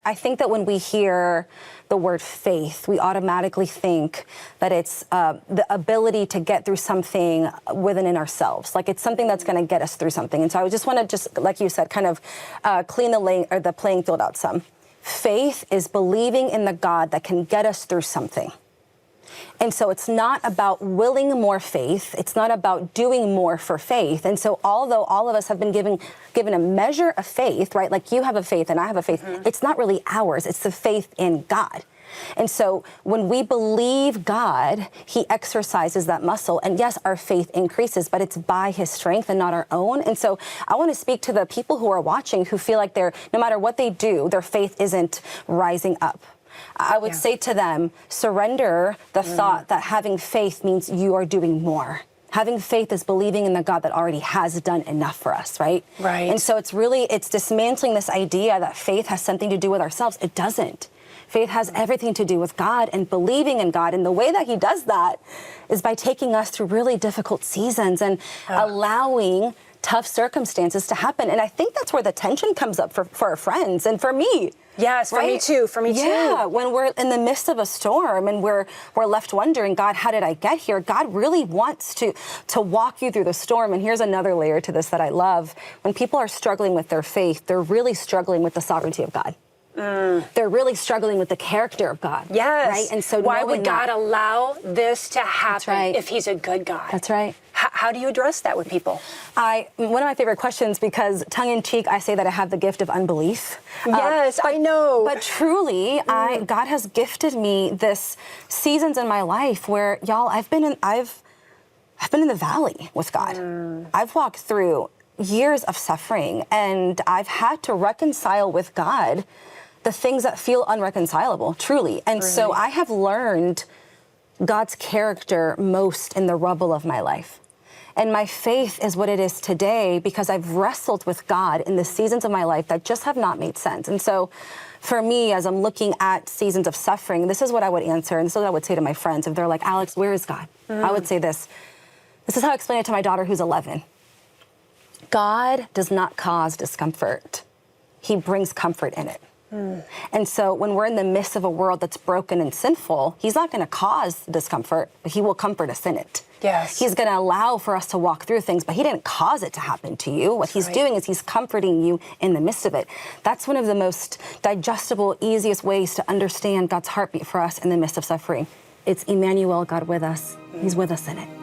I think that when we hear the word faith, we automatically think that it's the ability to get through something within in ourselves. Like it's something that's going to get us through something. And so I just want to just, like you said, kind of clean the playing field out some. Faith is believing in the God that can get us through something. And so it's not about willing more faith. It's not about doing more for faith. And so although all of us have been given a measure of faith, right? Like you have a faith and I have a faith. It's not really ours. It's the faith in God. And so when we believe God, he exercises that muscle. And yes, our faith increases, but it's by his strength and not our own. And so I want to speak to the people who are watching who feel like no matter what they do, their faith isn't rising up. I would say to them, surrender the thought that having faith means you are doing more. Having faith is believing in the God that already has done enough for us, right? Right. And so it's dismantling this idea that faith has something to do with ourselves. It doesn't. Faith has everything to do with God and believing in God. And the way that he does that is by taking us through really difficult seasons and allowing tough circumstances to happen. And I think that's where the tension comes up for our friends and for me. Yes, for me too. For me too. Yeah, when we're in the midst of a storm and we're left wondering, God, how did I get here? God really wants to walk you through the storm. And here's another layer to this that I love. When people are struggling with their faith, they're really struggling with the sovereignty of God. They're really struggling with the character of God. Yes. Right? And so why would God allow this to happen if he's a good God? That's right. How do you address that with people? One of my favorite questions, because tongue in cheek, I say that I have the gift of unbelief. Yes, I know. But truly, God has gifted me this seasons in my life where, y'all, I've been in the valley with God. I've walked through years of suffering, and I've had to reconcile with God the things that feel unreconcilable, truly. And so I have learned God's character most in the rubble of my life. And my faith is what it is today because I've wrestled with God in the seasons of my life that just have not made sense. And so for me, as I'm looking at seasons of suffering, this is what I would answer. And this is what I would say to my friends. If they're like, Alex, where is God? I would say this. This is how I explain it to my daughter who's 11. God does not cause discomfort. He brings comfort in it. And so when we're in the midst of a world that's broken and sinful, he's not going to cause discomfort, but he will comfort us in it. Yes. He's going to allow for us to walk through things, but he didn't cause it to happen to you. What he's doing is he's comforting you in the midst of it. That's one of the most digestible, easiest ways to understand God's heartbeat for us in the midst of suffering. It's Emmanuel, God with us. He's with us in it.